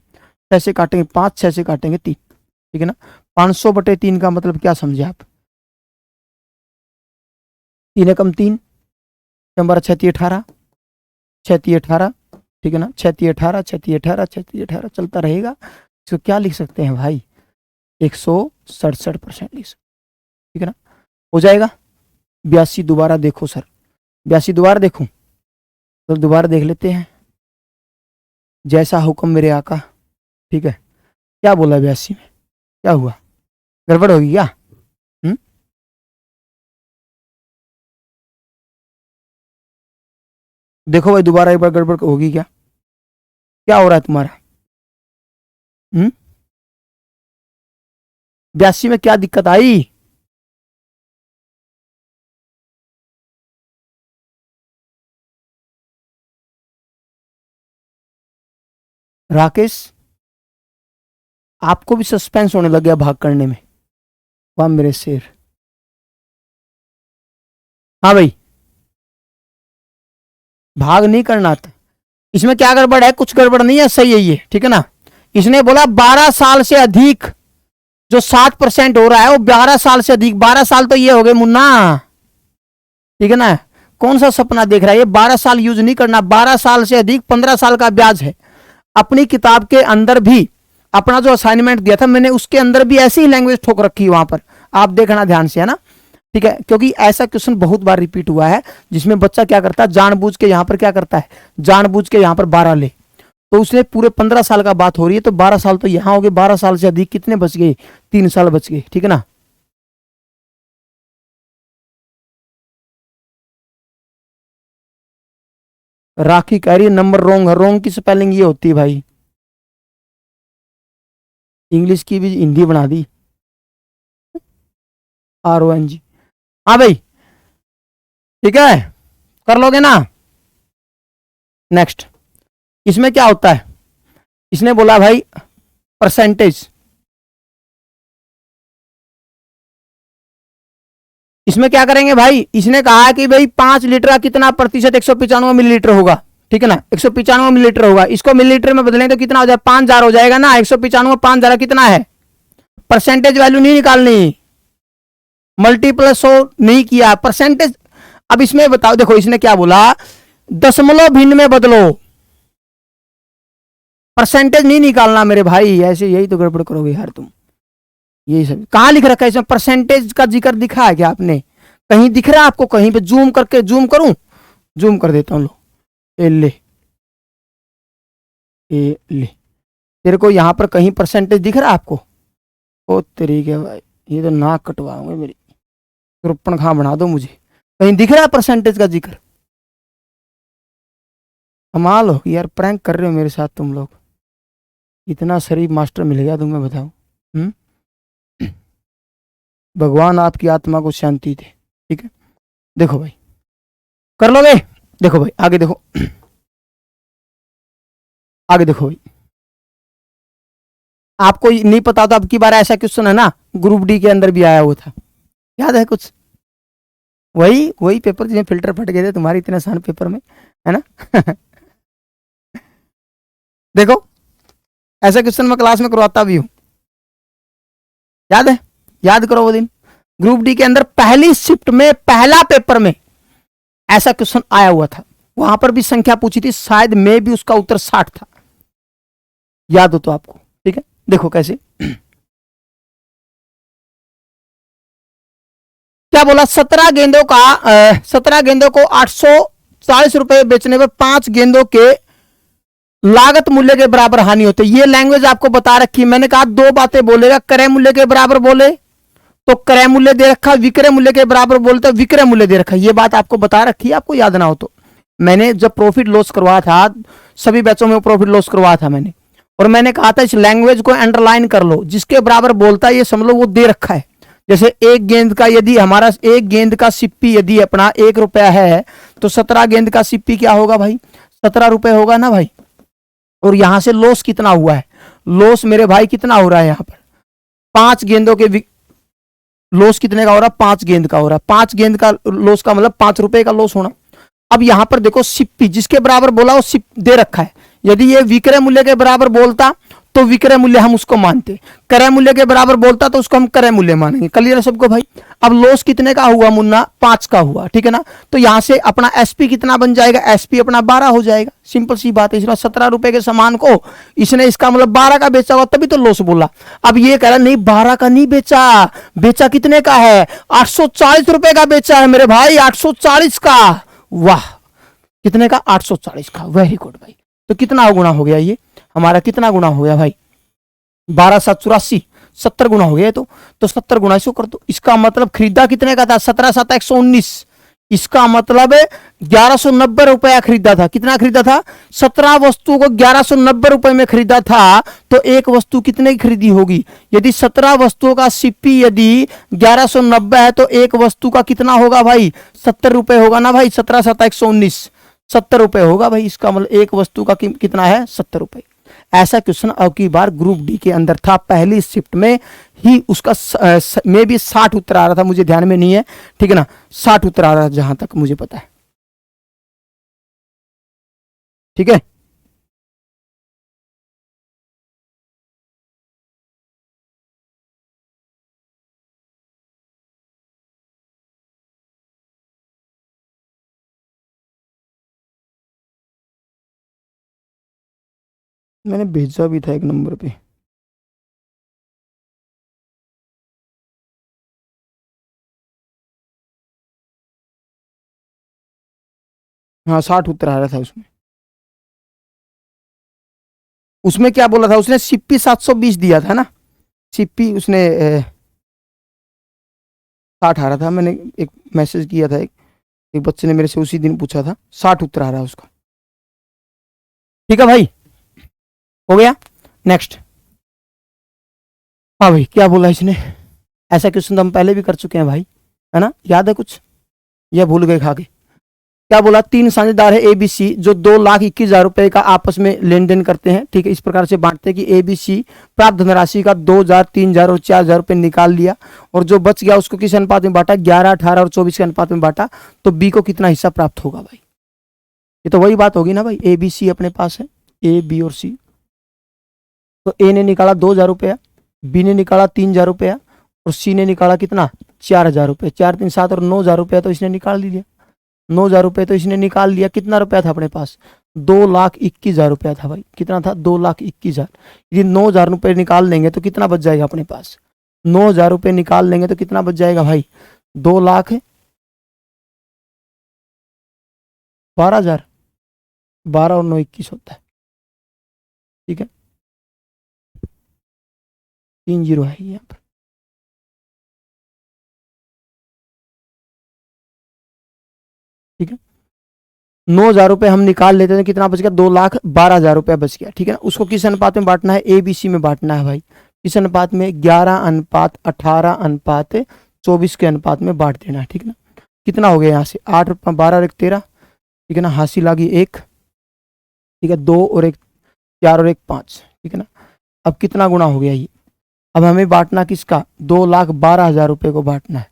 कैसे काटेंगे, 5 6 से काटेंगे 3, ठीक है ना। 500/3 का मतलब क्या समझे आप, 3 एकम 3, 6 18, 6 18, ठीक है ना, 6 18, 6 18, 6 18 चलता रहेगा। इसको क्या लिख सकते हैं भाई, 167% लिख सकते, ठीक है ना, हो जाएगा। 82 दोबारा देखो सर, 82 दोबारा देखूं, तो दोबारा देख लेते हैं। जैसा हुक्म मेरे आका, ठीक है, क्या बोला 82 में, क्या हुआ, गड़बड़ होगी क्या, देखो भाई दोबारा एक बार गड़बड़ होगी क्या, क्या हो रहा है तुम्हारा, 82 में क्या दिक्कत आई, राकेश आपको भी सस्पेंस होने लग गया भाग करने में, वाह मेरे शेर। हाँ भाई भाग नहीं करना था, इसमें क्या गड़बड़ है, कुछ गड़बड़ नहीं है, सही है ये, ठीक है ना। इसने बोला 12 साल से अधिक, जो 7% हो रहा है वो 12 साल से अधिक, 12 साल तो ये हो गए मुन्ना, ठीक है ना। कौन सा सपना देख रहा है ये, 12 साल यूज नहीं करना, 12 साल से अधिक 15 साल का ब्याज है। अपनी किताब के अंदर भी अपना जो असाइनमेंट दिया था मैंने, उसके अंदर भी ऐसी ही लैंग्वेज ठोक रखी है वहां पर, आप देखना ध्यान से, है ना, ठीक है। क्योंकि ऐसा क्वेश्चन बहुत बार रिपीट हुआ है, जिसमें बच्चा क्या करता है, जानबूझ के यहाँ पर क्या करता है, जानबूझ के यहाँ पर 12 ले, तो उसने पूरे 15 साल का बात हो रही है, तो 12 साल तो यहाँ हो गए, 12 साल से अधिक कितने बच गए, 3 साल बच गए, ठीक है ना। राखी कह रही है नंबर रोंग है, रोंग की स्पेलिंग ये होती है भाई, इंग्लिश की भी हिंदी बना दी, RONG। हाँ भाई ठीक है, कर लोगे ना। नेक्स्ट, इसमें क्या होता है, इसने बोला भाई परसेंटेज, इसमें क्या करेंगे भाई, इसने कहा कि भाई 5 लीटर का कितना प्रतिशत 195 मिलीलीटर होगा, ठीक है ना, 195 मिलीलीटर होगा, इसको मिलीलीटर में बदलें तो कितना हो जाए, 5000 हो जाएगा ना, 195 5000 कितना है, परसेंटेज वैल्यू नहीं निकालनी, मल्टीप्लस हो नहीं किया, परसेंटेज। अब इसमें बताओ, देखो इसने क्या बोला, दशमलव भिन्न में बदलो, परसेंटेज नहीं निकालना मेरे भाई, ऐसे यही तो गड़बड़ करोगे यार तुम। यही सब कहां लिख रखा है इसमें, परसेंटेज का जिक्र दिखा है क्या आपने, कहीं दिख रहा है आपको, कहीं पे जूम करके, जूम करूं, जूम कर देता हूं, लो ए ले, ए ले, तेरे को यहां पर कहीं परसेंटेज दिख रहा है आपको, ओ तरीके भाई, ये तो नाक कटवाओगे मेरी, रुपन खां बना दो मुझे, कहीं दिख रहा है परसेंटेज का जिक्र, कमाल हो यार, प्रैंक कर रहे हो मेरे साथ तुम लोग। इतना शरीफ मास्टर मिल गया तुम्हें, बताओ। हम्म। भगवान आपकी आत्मा को शांति दे। ठीक है, देखो भाई, कर लोगे? देखो भाई आगे देखो, आगे देखो भाई। आपको नहीं पता तो अब की बार ऐसा क्वेश्चन है ना, ग्रुप डी के अंदर भी आया हुआ था, याद है कुछ? वही वही पेपर जिसमें फिल्टर फट गए थे तुम्हारे इतने आसान पेपर में, है ना? देखो, ऐसा क्वेश्चन मैं क्लास में करवाता भी हूँ, याद है? याद करो वो दिन, ग्रुप डी के अंदर पहली शिफ्ट में पहला पेपर में ऐसा क्वेश्चन आया हुआ था। वहां पर भी संख्या पूछी थी, शायद में भी उसका उत्तर 60 था, याद हो तो आपको। ठीक है, देखो कैसे। क्या बोला, 17 गेंदों को 840 रुपए बेचने पर 5 गेंदों के लागत मूल्य के बराबर हानि होती है। ये लैंग्वेज आपको बता रखी है। मैंने कहा दो बातें बोलेगा, क्रय मूल्य के बराबर बोले तो क्रय मूल्य दे रखा, विक्रय मूल्य के बराबर बोलते तो विक्रय मूल्य दे रखा। ये बात आपको बता रखी है, आपको याद ना हो तो। मैंने जब प्रॉफिट लॉस करवाया था, सभी बैचों में प्रॉफिट लॉस करवाया था मैंने, और मैंने कहा था इस लैंग्वेज को अंडरलाइन कर लो, जिसके बराबर बोलता है ये समझ लो वो दे रखा है। जैसे एक गेंद का, यदि हमारा एक गेंद का सिप्पी यदि अपना 1 रुपया है, तो 17 गेंद का सिप्पी क्या होगा भाई? 17 रुपए होगा ना भाई। और यहां से लॉस कितना हुआ है? लॉस मेरे भाई कितना हो रहा है यहां पर? 5 गेंदों के लॉस कितने का हो रहा है? 5 गेंद का हो रहा है। 5 गेंद का लॉस का मतलब 5 रुपए का लॉस होना। अब यहां पर देखो, सिप्पी जिसके बराबर बोला वो सिप दे रखा है। यदि ये विक्रय मूल्य के बराबर बोलता तो विक्रय मूल्य हम उसको मानते, क्रय मूल्य के बराबर बोलता तो उसको हम क्रय मूल्य मानेंगे। क्लियर है सबको भाई? अब लॉस कितने का हुआ मुन्ना? 5 का हुआ, ठीक है ना? तो यहां से अपना एसपी कितना बन जाएगा? एसपी अपना 12 हो जाएगा। सिंपल सी बात है। इसने 17 रुपए के सामान को इसने इसका मतलब 12 का बेचा होगा, तभी तो लॉस बोला। अब ये कह रहा नहीं 12 का नहीं बेचा, बेचा कितने का है? 840 रुपए का बेचा है मेरे भाई, 840 का। वाह, कितने का? 840 का। वेरी गुड भाई। तो कितना गुना हो गया ये हमारा? कितना गुना हो गया भाई? 12 7 84, 70 गुना हो गया। तो 70 गुना इसको कर दो। इसका मतलब खरीदा कितने का था? 17 7 119। इसका मतलब 1190 रुपया खरीदा था। कितना खरीदा था? 17 वस्तुओं को 1190 रुपए में खरीदा था। तो एक वस्तु कितने की खरीदी होगी? यदि 17 वस्तुओं का सीपी यदि 1190 है, तो एक वस्तु का कितना होगा भाई? 70 रुपए होगा ना भाई। 17 7 119, 70 रुपए होगा भाई। इसका मतलब एक वस्तु का कितना है? 70 रुपए। ऐसा क्वेश्चन अब की बार ग्रुप डी के अंदर था, पहली शिफ्ट में ही उसका में भी 60 उत्तर आ रहा था, मुझे ध्यान में नहीं है, ठीक है ना? 60 उत्तर आ रहा था जहां तक मुझे पता है। ठीक है, मैंने भेजा भी था एक नंबर पे। हाँ, 60 उत्तर आ रहा था उसमें। उसमें क्या बोला था उसने? सीपी 720 दिया था ना। सीपी उसने 60 आ रहा था। मैंने एक मैसेज किया था, एक बच्चे ने मेरे से उसी दिन पूछा था। 60 उत्तर आ रहा है उसका। ठीक है भाई, हो गया। नेक्स्ट। हाँ भाई, क्या बोला इसने? ऐसा क्वेश्चन तो हम पहले भी कर चुके हैं भाई, है ना? याद है कुछ या भूल गए खा के? क्या बोला? 3 साझेदार है एबीसी जो 2,21,000 रुपए का आपस में लेन देन करते हैं। ठीक है, इस प्रकार से बांटते हैं कि एबीसी प्राप्त धनराशि का 2,000, 3,000 और 4,000 रुपए निकाल लिया, और जो बच गया उसको किस अनुपात में बांटा? 11, 18 और 24 के अनुपात में बांटा। तो बी को कितना हिस्सा प्राप्त होगा भाई? ये तो वही बात होगी ना भाई। ए बी सी अपने पास है, ए बी और सी। तो ए ने निकाला 2,000 रुपया, बी ने निकाला 3,000 रुपया, और सी ने निकाला कितना? 4,000 रुपये। 4 3 7 और 9,000 रुपया तो इसने निकाल लिया। 9,000 रुपये तो इसने निकाल लिया। कितना रुपया था अपने पास? 2,21,000 रुपया था भाई। कितना था? 2,21,000। यदि 9,000 रुपये निकाल लेंगे तो कितना बच जाएगा अपने पास? 9,000 रुपये निकाल लेंगे तो कितना बच जाएगा भाई? 2,12,000। 12 और 9 21 होता है। ठीक है, 3 जीरो है यहाँ पर। ठीक है, 9,000 रुपये हम निकाल लेते हैं, कितना बच गया? 2,12,000 रुपया बच गया, ठीक है ना। उसको किस अनुपात में बांटना है? ABC में बांटना है भाई। किस अनुपात में? 11:18:24 के अनुपात में बांट देना है, ठीक है ना। कितना हो गया यहाँ से? 8, 12 और 1 13, ठीक है ना। हासिल आ गई 1, ठीक है, 2 और 1 4 और 1 5, ठीक है ना। अब कितना गुना हो गया ये? अब हमें बांटना किसका? 2,12,000 रुपये को बांटना है,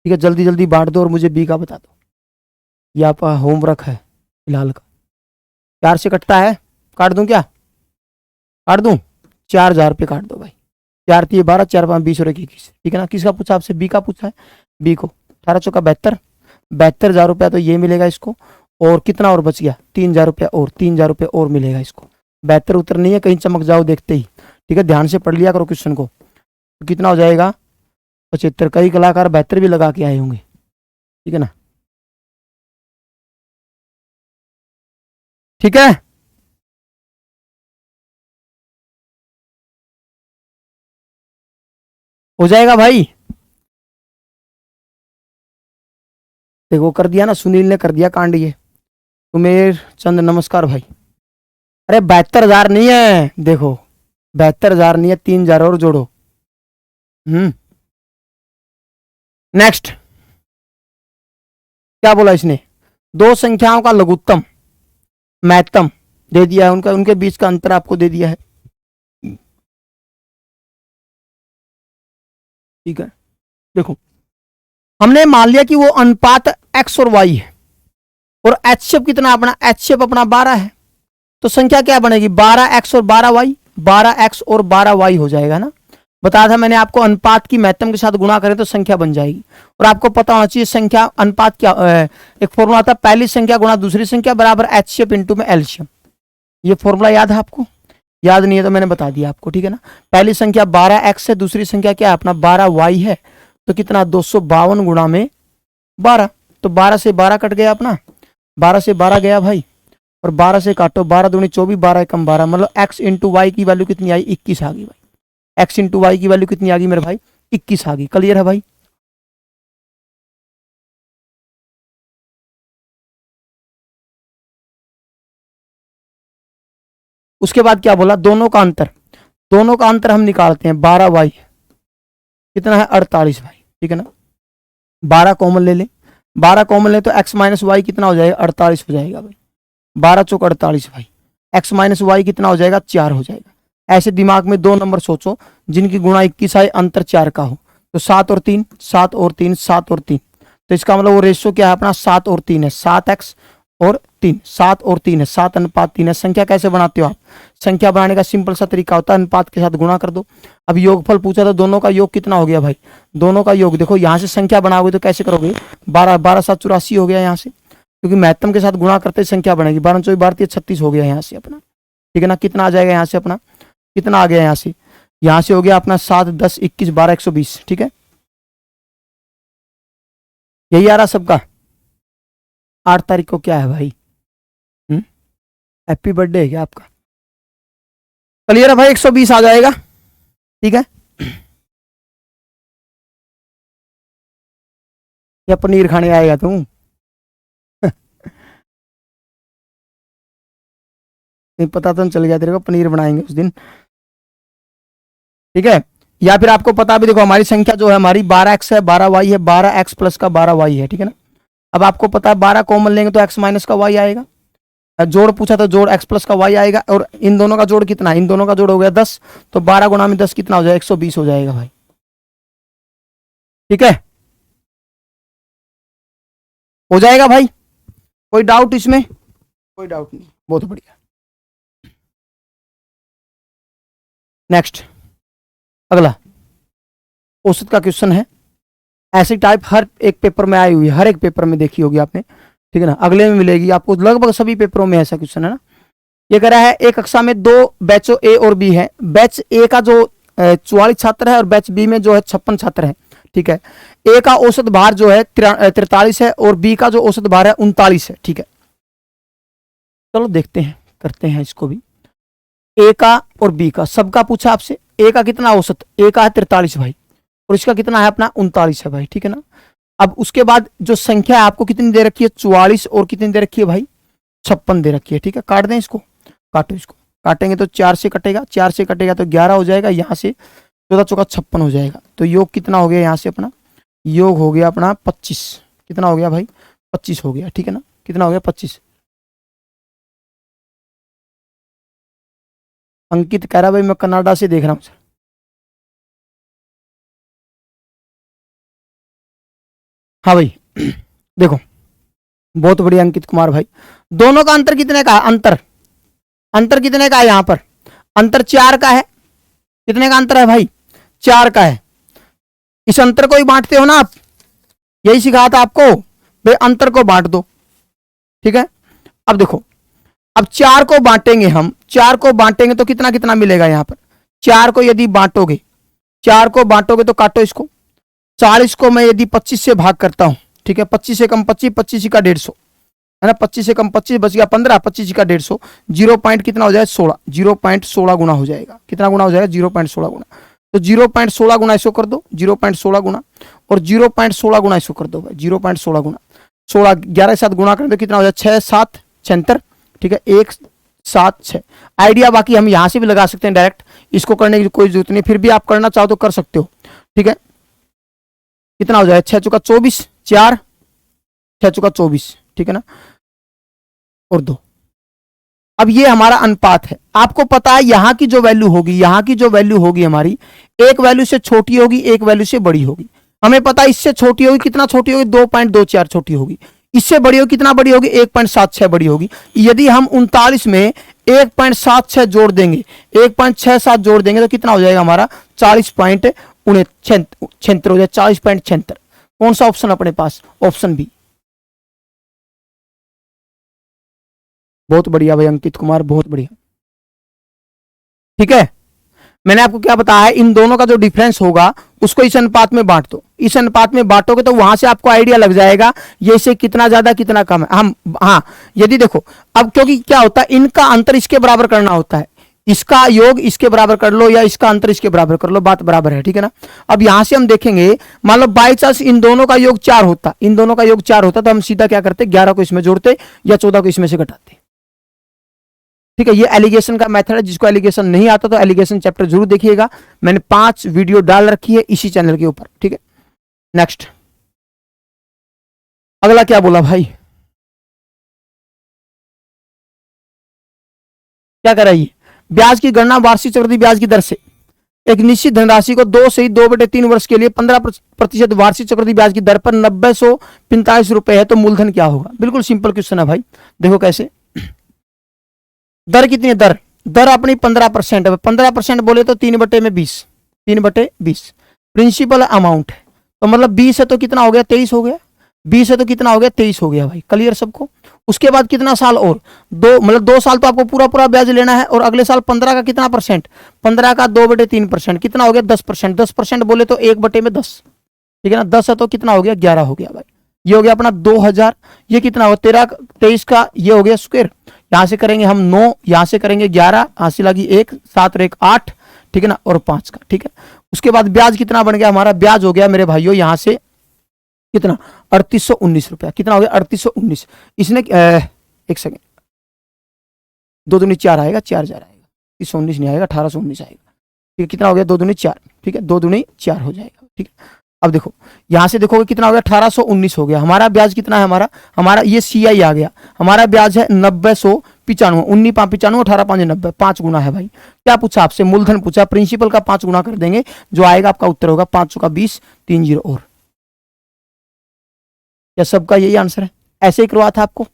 ठीक है। जल्दी जल्दी बांट दो और मुझे बी का बता दो। ये आपका होमवर्क है फिलहाल का। 4 से कटता है, काट दूं क्या? काट दूं? 4,000 रुपये काट दो भाई। 4 3 12, 4 5 20 और 1 21, ठीक है ना। किसका पूछा आपसे? बी का पूछा है। बी को 18 चौका 72, 72,000 रुपया तो ये मिलेगा इसको। और कितना और बच गया? 3,000 रुपया और, 3,000 रुपये और मिलेगा इसको। 72 उत्तर नहीं है, कहीं चमक जाओ देखते ही, ठीक है। ध्यान से पढ़ लिया करो क्वेश्चन को। तो कितना हो जाएगा? 75। कई कलाकार 72 भी लगा के आए होंगे, ठीक है ना। ठीक है, हो जाएगा भाई। देखो कर दिया ना, सुनील ने कर दिया कांड ये। सुमेर चंद नमस्कार भाई। अरे 72,000 नहीं है, देखो 72,000 नहीं है, 3,000 और जोड़ो। नेक्स्ट क्या बोला इसने? दो संख्याओं का लघुत्तम महत्तम दे दिया है, उनका उनके बीच का अंतर आपको दे दिया है, ठीक है। देखो हमने मान लिया कि वो अनुपात x और y है, और एच शेप कितना अपना? एच शेप अपना 12 है, तो संख्या क्या बनेगी? 12x और 12y, 12x और 12y हो जाएगा ना। बताया था मैंने आपको, अनुपात की महत्तम के साथ गुणा करें तो संख्या बन जाएगी। और आपको पता होना चाहिए संख्या अनुपात क्या, एक फॉर्मूला आता है, पहली संख्या गुणा दूसरी संख्या बराबर एच शेप इंटू में एलशियम। ये फॉर्मूला याद है आपको? याद नहीं है तो मैंने बता दिया आपको, ठीक है ना। पहली संख्या 12x है, दूसरी संख्या क्या है अपना? 12y है, तो कितना? 252 गुणा में 12, तो 12 से 12 कट गया अपना, 12 से 12 गया भाई, और 12 से काटो, 12 दूनी 24, 12 एकम 12, मतलब x इंटू वाई की वैल्यू कितनी आई? 21 आ गई भाई। x इंटू वाई की वैल्यू कितनी आ गई मेरे भाई? 21 आ गई। क्लियर है भाई? उसके बाद क्या बोला? दोनों का अंतर, दोनों का अंतर हम निकालते हैं। 12y कितना है? 48 भाई, ठीक है ना। 12 कॉमन ले लें, 12 कॉमन ले तो x माइनस वाई कितना हो जाएगा? 48 हो जाएगा भाई। 12 चौक 48 भाई, x माइनस वाई कितना हो जाएगा? 4 हो जाएगा। ऐसे दिमाग में 2 नंबर सोचो जिनकी गुणा 21 आए, अंतर 4 का हो, तो 7 और 3, 7 और 3, 7 और 3, तो इसका मतलब वो रेशियो क्या है अपना? 7 और 3 है, 7x और 3, 7 और 3 है, 7 अनुपात 3 है। संख्या कैसे बनाते हो आप? संख्या बनाने का सिंपल सा तरीका होता है, अनुपात के साथ गुणा कर दो। अब योगफल पूछा था, दोनों का योग कितना हो गया भाई? दोनों का योग देखो, यहाँ से संख्या बनाओगे तो कैसे करोगे? 12 12 7 84 हो गया यहाँ से, क्योंकि महत्तम के साथ गुणा करते संख्या बनेगी। 12 24 12 36 हो गया यहाँ से अपना, ठीक है ना। कितना आ जाएगा यहाँ से अपना? कितना आ गया यहाँ से? यहाँ से हो गया अपना 7 10 21 12 120, ठीक है। यही आ रहा सबका। 8 तारीख को क्या है भाई? हैप्पी बर्थडे है क्या आपका? क्लियर है भाई? 120 आ जाएगा, ठीक है। या पनीर खाने आएगा तू? नहीं पता तो चल गया तेरे को, पनीर बनाएंगे उस दिन, ठीक है। या फिर आपको पता भी, देखो हमारी संख्या जो है हमारी 12x है, 12y है, 12x प्लस का 12y है, ठीक है ना। अब आपको पता है 12 कॉमन लेंगे तो x माइनस का y आएगा। जोड़ पूछा तो जोड़ x प्लस का y आएगा, और इन दोनों का जोड़ कितना? इन दोनों का जोड़ हो गया 10, तो 12 गुणा में 10 कितना हो जाएगा? 120 हो जाएगा भाई, ठीक है। हो जाएगा भाई? कोई डाउट इसमें? कोई डाउट नहीं, बहुत बढ़िया। नेक्स्ट अगला औसत का क्वेश्चन है। ऐसी टाइप हर एक पेपर में आई हुई है, हर एक पेपर में देखी होगी आपने, ठीक है ना। अगले में मिलेगी आपको, लगभग सभी पेपरों में ऐसा क्वेश्चन है ना। ये कह रहा है एक कक्षा में 2 बैचों ए और बी है। बैच ए का जो 44 छात्र है और बैच बी में जो है 56 छात्र है, ठीक है। ए का औसत भार जो है 43 है और बी का जो औसत भार है 39 है, ठीक है। चलो देखते हैं, करते हैं इसको भी। ए का और बी का सबका पूछा आपसे। ए का कितना औसत? ए का है 43 भाई, और इसका कितना है अपना? 39 है भाई, ठीक है ना। अब उसके बाद जो संख्या आपको कितनी दे रखी है? 44 और कितनी दे रखी है भाई? 56 दे रखी है, ठीक है। काट दें इसको, काटो इसको, काटेंगे तो 4 से कटेगा, 4 से कटेगा तो 11 हो जाएगा, यहाँ से 14 चौका 56 हो जाएगा। तो योग कितना हो गया यहाँ से अपना, योग हो गया अपना 25। कितना हो गया भाई, 25 हो गया, ठीक है ना। कितना हो गया, 25। अंकित कह रहा भाई मैं कनाडा से देख रहा हूँ सर। हाँ भाई देखो, बहुत बढ़िया अंकित कुमार भाई। दोनों का अंतर कितने का है, अंतर अंतर कितने का है यहाँ पर, अंतर 4 का है। कितने का अंतर है भाई, 4 का है। इस अंतर को ही बांटते हो ना आप, यही सिखाया था आपको भाई, अंतर को बांट दो, ठीक है। अब देखो, अब 4 को बांटेंगे हम, 4 को बांटेंगे तो कितना कितना मिलेगा यहाँ पर। 4 को यदि बांटोगे, 4 को बांटोगे तो काटो इसको, 40 को मैं यदि 25 से भाग करता हूं, ठीक है, 25 से कम 25, 25 का 150 है ना, 25 से कम 25 बच गया 15, 25 का 150, 0 पॉइंट कितना हो जाएगा 16, 0.16 गुना हो जाएगा। कितना गुना हो जाएगा, 0.16 गुना। तो 0.16 गुना इसको कर दो, 0.16 गुना, और 0.16 गुना इसको कर दो भाई, 0.16 गुना 16, 11 के साथ गुना कर दो, कितना हो जाएगा 6 7 76, ठीक है, 1 7 6। आइडिया बाकी हम यहां से भी लगा सकते हैं डायरेक्ट, इसको करने की कोई जरूरत नहीं, फिर भी आप करना चाहो तो कर सकते हो, ठीक है। कितना हो जाएगा 6 चौका 24, 4 6 चौका 24, ठीक है ना, और 2। अब ये हमारा अनुपात है, आपको पता है यहां की जो वैल्यू होगी, यहां की जो वैल्यू होगी हमारी, एक वैल्यू से छोटी होगी, एक वैल्यू से बड़ी होगी। हमें पता है इससे छोटी होगी, कितना छोटी होगी, 2.24 छोटी होगी। इससे बड़ी होगी, कितना बड़ी होगी, 1.76 बड़ी होगी। यदि हम 39 में 1.76 जोड़ देंगे, 1.67 जोड़ देंगे तो कितना हो जाएगा हमारा 40.76 हो जाए, 40.76। कौन सा ऑप्शन अपने पास, ऑप्शन बी। बहुत बढ़िया भाई अंकित कुमार, बहुत बढ़िया, ठीक है। मैंने आपको क्या बताया है, इन दोनों का जो डिफरेंस होगा उसको इस अनुपात में बांट दो, इस अनुपात में बांटोगे तो वहां से आपको आइडिया लग जाएगा ये से कितना ज्यादा कितना कम है। हम हाँ, यदि देखो अब, क्योंकि क्या होता है, इनका अंतर इसके बराबर करना होता है, इसका योग इसके बराबर कर लो या इसका अंतर इसके बराबर कर लो, बात बराबर है, ठीक है ना। अब यहां से हम देखेंगे, मान लो बाई चांस इन दोनों का योग 4 होता, इन दोनों का योग 4 होता तो हम सीधा क्या करते, 11 को इसमें जोड़ते या 14 को इसमें से घटाते, ठीक है। ये एलिगेशन का मेथड है, जिसको एलिगेशन नहीं आता तो एलिगेशन चैप्टर जरूर देखिएगा, मैंने 5 वीडियो डाल रखी है इसी चैनल के ऊपर, ठीक है। नेक्स्ट, अगला क्या बोला भाई, क्या कर रही है, ब्याज की गणना वार्षिक चक्रवृद्धि ब्याज की दर से एक निश्चित धनराशि को 2 से 2/3 वर्ष के लिए 15% वार्षिक चक्रवृद्धि ब्याज की दर पर 9,945 रुपए है, तो मूलधन क्या होगा। बिल्कुल सिंपल क्वेश्चन है भाई, देखो कैसे। दर कितनी है, दर दर अपनी 15% है, 15% बोले तो 3/20, 3/20 प्रिंसिपल अमाउंट है, तो मतलब 20 है तो कितना हो गया, 23 हो गया, 20 है तो कितना हो गया, 23 हो गया भाई, क्लियर सबको। उसके बाद कितना साल और, 2 मतलब 2 साल तो आपको पूरा पूरा ब्याज लेना है, और अगले साल 15 का कितना परसेंट, 15 का 2/3%, कितना हो गया 10%, 10% बोले तो 1/10, ठीक है ना, 10 है तो कितना हो गया 11 हो गया भाई। ये हो गया अपना 2000, ये कितना हो 13 23 का, ये हो गया स्क्वायर, यहां से करेंगे हम 9, यहां से करेंगे 11, हासिल लगी 1 7 और 1 8, ठीक है ना, और 5 का, ठीक है। उसके बाद ब्याज कितना बन गया हमारा, ब्याज हो गया मेरे भाइयों यहां से कितना 3819 रुपया, कितना हो गया 3819। इसने एक सेकेंड, 2 दूनी 4 आएगा, 4000 आएगा, 3819 नहीं आएगा, 1819 आएगा, ठीक है। कितना हो गया 2 दूनी 4, ठीक है, 2 दूनी 4 हो जाएगा, ठीक है। अब देखो यहां से देखोगे कितना हो गया 1819 हो गया, हमारा ब्याज कितना है, हमारा ये CI आ गया, हमारा ब्याज है 9,995, 19,595, 18,590, 5 गुना है भाई। क्या पूछा आपसे, मूलधन पूछा, प्रिंसिपल का 5 गुना कर देंगे, जो आएगा आपका उत्तर होगा 5 चौका 20, 3 0 और। क्या सबका यही आंसर है, ऐसे ही करवा था आपको,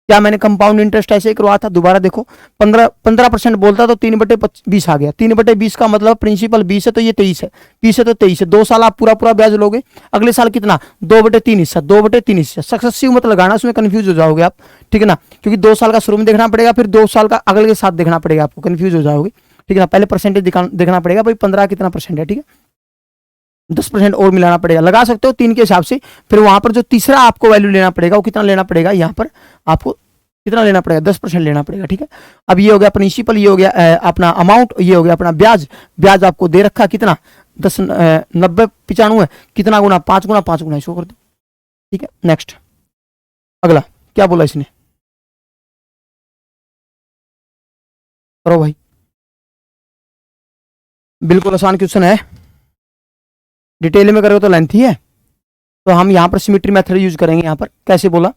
क्या मैंने कंपाउंड इंटरेस्ट ऐसे ही करवा था, दोबारा देखो 15% बोलता तो 3/20 आ गया, 3/20 का मतलब प्रिंसिपल 20 है तो ये 23 है, 20 है तो 23 है, 2 साल आप पूरा पूरा ब्याज लोगे, अगले साल कितना 2/3 हिस्सा, 2/3 हिस्सा, सक्सेसिव मत लगाना, उसमें कंफ्यूज हो जाओगे आप, ठीक है ना, क्योंकि 2 साल का शुरू में देखना पड़ेगा, फिर 2 साल का अगले के साथ देखना पड़ेगा, आपको कंफ्यूज हो जाओगे, ठीक है ना। पहले परसेंटेज देखना पड़ेगा भाई 15 कितना परसेंट है, ठीक है, 10% और मिलाना पड़ेगा, लगा सकते हो 3 के हिसाब से। फिर वहां पर जो तीसरा आपको वैल्यू लेना पड़ेगा वो कितना लेना पड़ेगा, यहाँ पर आपको कितना लेना पड़ेगा 10% लेना पड़ेगा, ठीक है। अब ये हो गया प्रिंसिपल, ये हो गया अपना अमाउंट, ये हो गया अपना ब्याज, ब्याज आपको दे रखा कितना 10 90 95 कितना गुना 5 गुना 5 गुना, इसको कर दो, ठीक है। नेक्स्ट, अगला क्या बोला इसने, करो भाई, बिल्कुल आसान क्वेश्चन है, डिटेल में करोगे तो लेंथी है। तो हम यहाँ पर सिमेट्री मेथड यूज करेंगे। यहाँ पर कैसे बोला,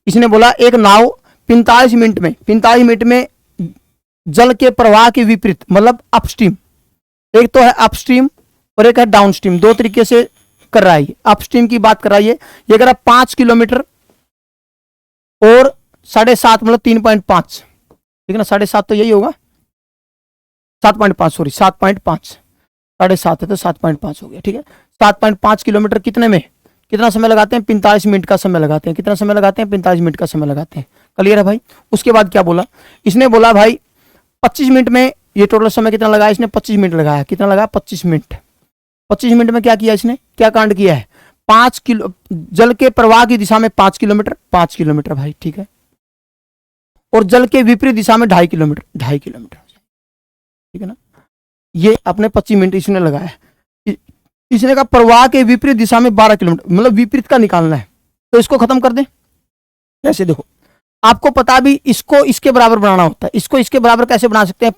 इसने बोला एक नाव 45 मिनट में जल के प्रवाह के विपरीत, मतलब अपस्ट्रीम, एक तो है अपस्ट्रीम और एक है डाउनस्ट्रीम, दो तरीके से कर रहा है। अपस्ट्रीम की बात कर रहा है, ये कर रहा है 5 किलोमीटर और 7.5 मतलब 3.5, ठीक है ना, 7.5 तो यही होगा, 7.5 सॉरी 7.5, 7.5 है तो 7.5 हो गया, ठीक है। 7.5 किलोमीटर कितने में, कितना समय लगाते हैं, 45 मिनट का समय लगाते हैं। कितना समय लगाते हैं, 45 मिनट का समय लगाते हैं। क्लियर है भाई। उसके बाद क्या बोला, इसने बोला भाई 25 मिनट में, ये टोटल समय कितना लगाया इसने, 25 मिनट लगाया। कितना लगाया, 25 मिनट। 25 मिनट में क्या किया इसने, क्या कांड किया है, 5 किलो जल के प्रवाह की दिशा में 5 किलोमीटर, 5 किलोमीटर भाई, ठीक है, और जल के विपरीत दिशा में 2.5 किलोमीटर, 2.5 किलोमीटर, ठीक है ना। ये अपने 25 मिनट इसने लगाया। इसने कहा प्रवाह के विपरीत दिशा में 12 किलोमीटर, मतलब विपरीत का निकालना है। तो इसको खत्म कर दें। कैसे, देखो आपको पता भी इसको इसके बराबर बनाना होता है। इसको इसके बराबर कैसे बना सकते हैं,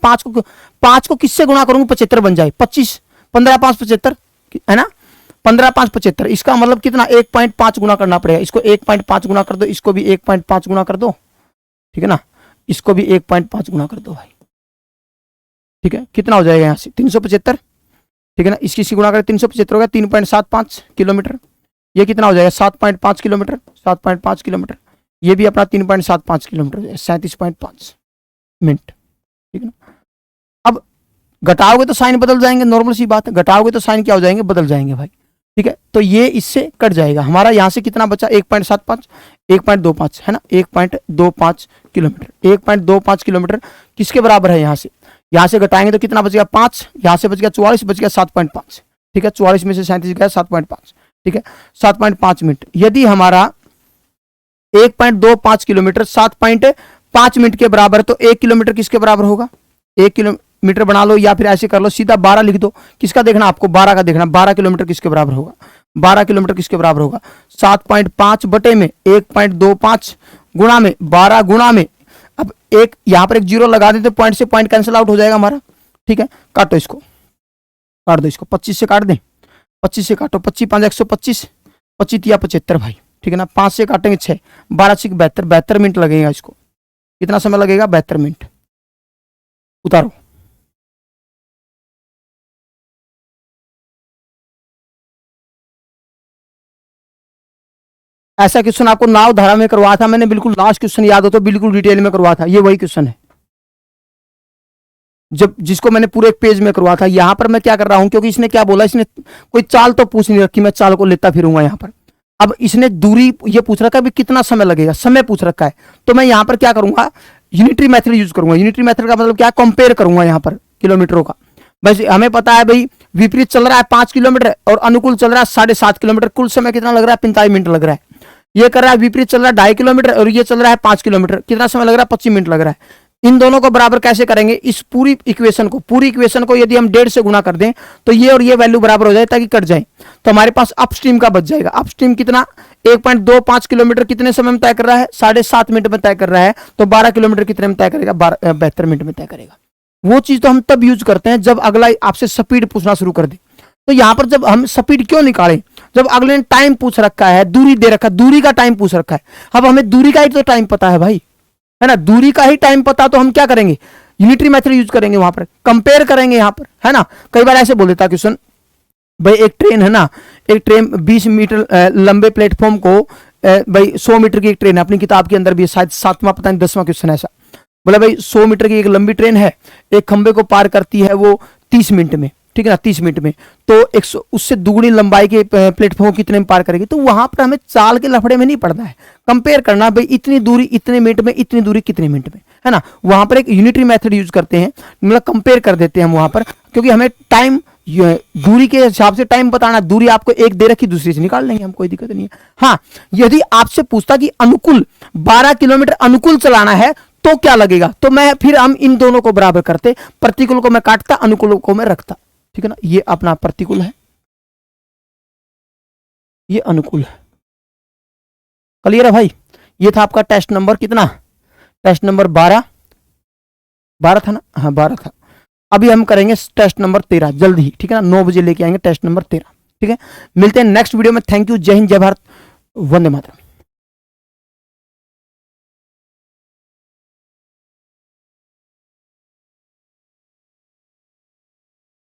5 को किससे गुणा करूंगा, 75 बन जाए, 25, 15 5 75 है ना, 15 5 75। इसका मतलब कितना, 1.5 गुना करना पड़ेगा। इसको 1.5 गुना कर दो, इसको भी 1.5 गुना कर दो, ठीक है ना, इसको भी 1.5 गुना कर दो भाई, ठीक है। कितना हो जाएगा यहाँ से 375, ठीक है ना, इसकी गुणा करें 375 हो गया 3.75 किलोमीटर। ये कितना हो जाएगा 7.5 किलोमीटर, 7.5 किलोमीटर। ये भी अपना 3.75 किलोमीटर, 37.5 मिनट, ठीक है ना। अब घटाओगे तो साइन बदल जाएंगे, नॉर्मल सी बात है, घटाओगे तो साइन क्या हो जाएंगे, बदल जाएंगे भाई, ठीक है। तो ये इससे कट जाएगा। हमारा यहाँ से कितना बचा, 1.75, 1.25 है ना, 1.25 किलोमीटर, 1.25 किलोमीटर किसके बराबर है, यहाँ से घटाएंगे तो कितना बचेगा 5, यहाँ से बच गया 44, बच गया 7.5, ठीक है। 44 में से 37 गया 7.5, ठीक है, 7.5 मिनट। यदि हमारा 1.25 किलोमीटर 7.5 मिनट के बराबर है तो 1 किलोमीटर किसके बराबर होगा, 1 किलोमीटर बना लो या फिर ऐसे कर लो, सीधा 12 लिख दो। किसका देखना आपको, 12 का देखना, 12 किलोमीटर किसके बराबर होगा, 12 किलोमीटर किसके बराबर होगा, 7.5 बटे में 1.25 गुणा में 12 गुणा में, अब एक यहां पर एक जीरो लगा देते, पॉइंट से पॉइंट कैंसिल आउट हो जाएगा हमारा, ठीक है। काटो इसको, काट दो इसको, 25 से काट दें, 25 से काटो, 25 5 125, 25 या 75 भाई, ठीक है ना। 5 से काटेंगे 6, 12 6 72, 72 मिनट लगेगा इसको। कितना समय लगेगा, 72 मिनट। उतारो, ऐसा क्वेश्चन आपको नाव धारा में करवाया था मैंने, बिल्कुल लास्ट क्वेश्चन याद हो तो बिल्कुल डिटेल में करवाया था, ये वही क्वेश्चन है जब जिसको मैंने पूरे एक पेज में करवा था। यहां पर मैं क्या कर रहा हूं, क्योंकि इसने क्या बोला, इसने कोई चाल तो पूछ नहीं रखी, मैं चाल को लेता फिरूंगा यहां पर। अब इसने दूरी ये पूछ रखा है कितना समय लगेगा, समय पूछ रखा है, तो मैं यहां पर क्या करूंगा, यूनिटरी मेथड यूज करूंगा। यूनिटरी मेथड का मतलब क्या, कंपेयर करूंगा यहां पर किलोमीटरों का। वैसे हमें पता है भाई विपरीत चल रहा है 5 किलोमीटर और अनुकूल चल रहा है 7.5 किलोमीटर, कुल समय कितना लग रहा है, 45 मिनट लग रहा है। ये कर रहा है विपरीत चल रहा है 2.5 किलोमीटर और ये चल रहा है 5 किलोमीटर, कितना समय लग रहा है, 25 मिनट लग रहा है। इन दोनों को बराबर कैसे करेंगे, इस पूरी इक्वेशन को यदि हम 1.5 से गुणा कर दें तो ये और ये वैल्यू बराबर हो जाए ताकि कट जाए, तो हमारे पास अपस्ट्रीम का बच जाएगा। अपस्ट्रीम कितना, 1.25 किलोमीटर कितने समय में तय कर रहा है, 7.5 मिनट में तय कर रहा है, तो 12 किलोमीटर कितने में तय करेगा, 72 मिनट में तय करेगा। वो चीज तो हम तब यूज करते हैं जब अगला आपसे स्पीड पूछना शुरू कर दे। तो यहां पर जब हम स्पीड क्यों निकालें, जब अगले ने टाइम पूछ रखा है, दूरी दे रखा है, दूरी का टाइम पूछ रखा है। अब हमें दूरी का ही तो टाइम पता है भाई, है ना, दूरी का ही टाइम पता, तो हम क्या करेंगे, यूनिटरी मेथड यूज करेंगे, वहां पर कंपेयर करेंगे यहां पर, है ना। कई बार ऐसे बोल देता क्वेश्चन, भाई एक ट्रेन है ना, एक ट्रेन 20 मीटर लंबे प्लेटफॉर्म को, भाई 100 मीटर की एक ट्रेन है, अपनी किताब के अंदर भी शायद 7वां पता नहीं 10वां क्वेश्चन ऐसा बोला, भाई 100 मीटर की एक लंबी ट्रेन है, एक खंबे को पार करती है वो 30 मिनट में, ठीक है ना, 30 मिनट में, तो 100 उससे दुगनी लंबाई के प्लेटफॉर्म कितने में पार करेगी। तो वहां पर हमें चाल के लफड़े में नहीं पड़ना है, कंपेयर करना, भाई इतनी दूरी इतने मिनट में, इतनी दूरी कितने मिनट में, है ना। वहां पर एक यूनिटरी मेथड यूज करते हैं, मतलब कंपेयर कर देते हैं हम वहां पर, क्योंकि हमें टाइम दूरी के हिसाब से टाइम बताना, दूरी आपको एक दे रखी दूसरी से निकाल लेंगे हम, कोई दिक्कत नहीं है। हाँ, यदि आपसे पूछता कि अनुकूल 12 किलोमीटर अनुकूल चलाना है तो क्या लगेगा, तो मैं फिर हम इन दोनों को बराबर करते, प्रतिकूल को मैं काटता, अनुकूल को मैं रखता, ठीक है ना। ये अपना प्रतिकूल है, ये अनुकूल है। क्लियर है भाई। ये था आपका टेस्ट नंबर कितना, टेस्ट नंबर 12। 12 था ना, हाँ 12 था। अभी हम करेंगे टेस्ट नंबर 13 जल्द ही, ठीक है ना, 9 बजे लेके आएंगे टेस्ट नंबर 13। ठीक है, मिलते हैं नेक्स्ट वीडियो में। थैंक यू, जय हिंद, जय भारत, वंदे मातरम।